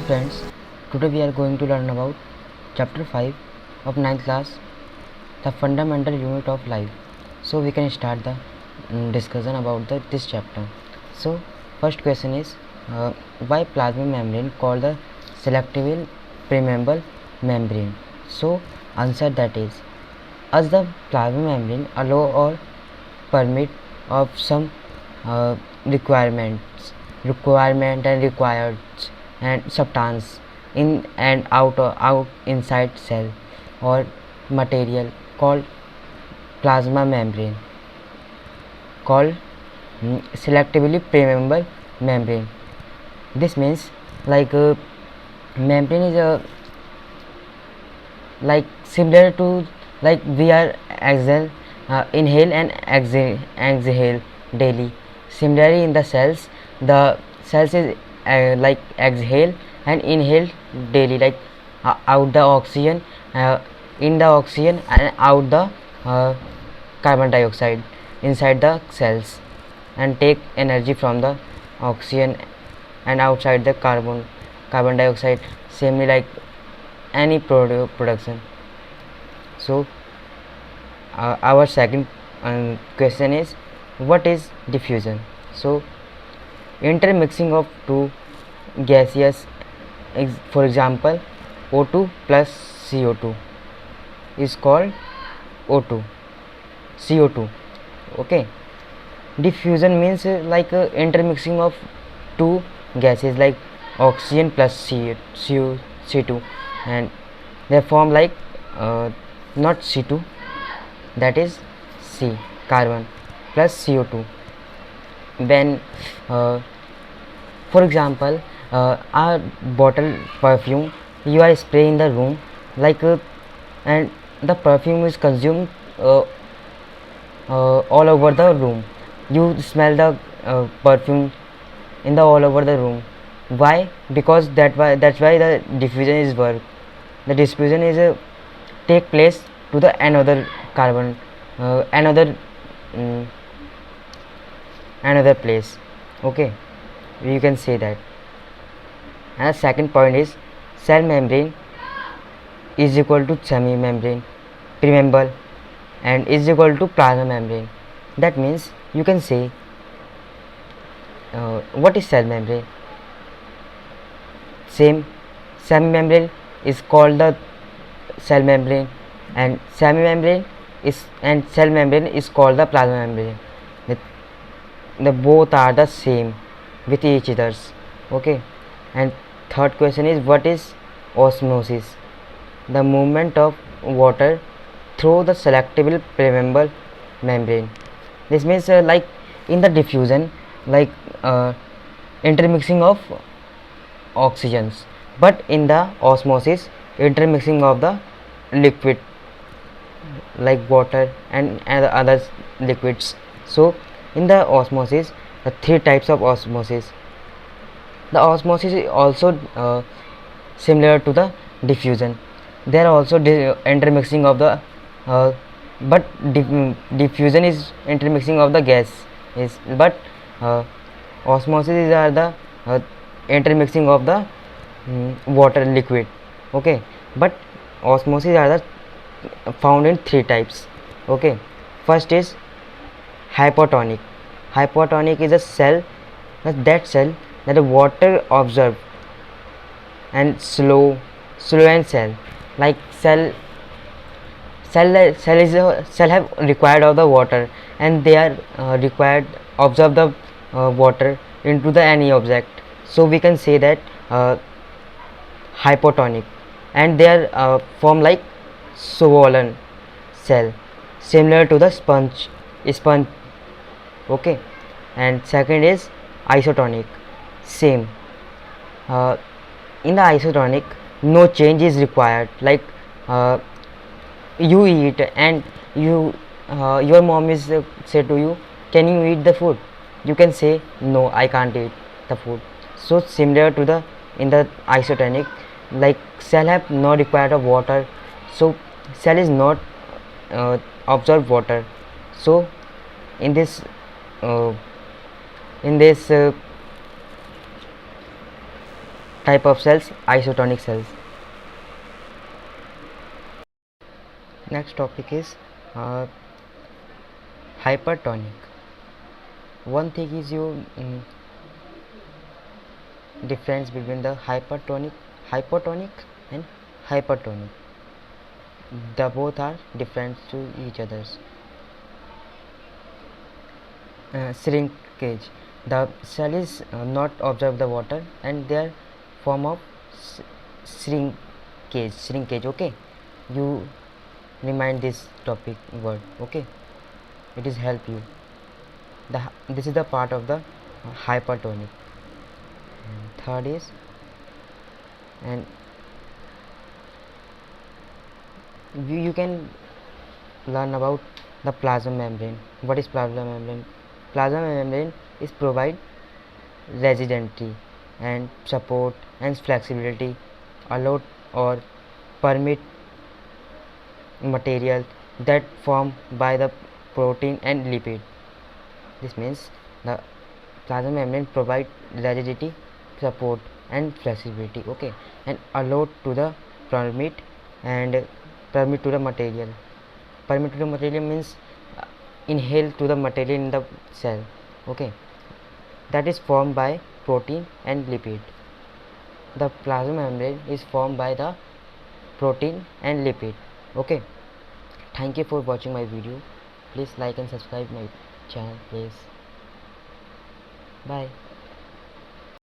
friends, today we are going to learn about chapter 5 of 9th class, the fundamental unit of life. So we can start the discussion about this chapter. So first question is why plasma membrane called the selectively permeable membrane? So answer that is, as the plasma membrane allow or permit of some requirement and required and substance in and out inside cell or material called plasma membrane called selectively permeable membrane. This means membrane is a similar to we are inhale and exhale daily. Similarly, in the cells is exhale and inhale daily, out the oxygen, in the oxygen and out the carbon dioxide inside the cells, and take energy from the oxygen and outside the carbon dioxide, same like any production. So our second question is, what is diffusion? So intermixing of two gaseous, for example O2 plus CO2 is called O2 CO2. Okay, diffusion means intermixing of two gases like oxygen plus C2, and they form not C2, that is C, carbon, plus CO2. When for example a bottle perfume you are spraying in the room, and the perfume is consumed all over the room. You smell the perfume in the all over the room. Why? Because that's why the diffusion is work. The diffusion is take place to the another carbon, another place. Okay, you can say that. And the second point is, cell membrane is equal to semi membrane permeable and is equal to plasma membrane. That means you can say what is cell membrane? Same, semi membrane is called the cell membrane, and cell membrane is called the plasma membrane. The both are the same with each others. Okay, and third question is, what is osmosis? The movement of water through the selectively permeable membrane. This means in the diffusion, intermixing of oxygens, but in the osmosis, intermixing of the liquid like water and other liquids. So in the osmosis, the three types of osmosis. The osmosis is also similar to the diffusion. There are also intermixing of the but diffusion is intermixing of the gas is, but osmosis are the intermixing of the water liquid. Okay, but osmosis are the found in three types. Okay, first is hypotonic. Hypotonic is a cell that the water absorb and slow and cell have required of the water, and they are required absorb the water into the any object. So we can say that hypotonic, and they are form like swollen cell similar to the sponge. Okay, and second is isotonic. Same, in the isotonic no change is required, you eat and your mom is say to you, can you eat the food? You can say, no, I can't eat the food. So similar to the in the isotonic, cell have no required of water, so cell is not absorb water. So in this type of cells, isotonic cells. Next topic is uh, hypertonic. One thing is you difference between the hypotonic and hypertonic. The both are different to each others. Shrinkage. The cell is not absorb the water and they are form of shrinkage. Okay, you remind this topic word. Okay, it is help you. This is the part of the hypertonic. And third is, and you can learn about the plasma membrane. What is plasma membrane? Plasma membrane is provide rigidity and support and flexibility, allow or permit material that form by the protein and lipid. This means the plasma membrane provide rigidity, support and flexibility. Okay, and allow to the permit and permit to the material. Permit to the material means inhale to the material in the cell. Okay, that is formed by protein and lipid. The plasma membrane is formed by the protein and lipid. Okay, thank you for watching my video. Please like and subscribe my channel, please. Bye.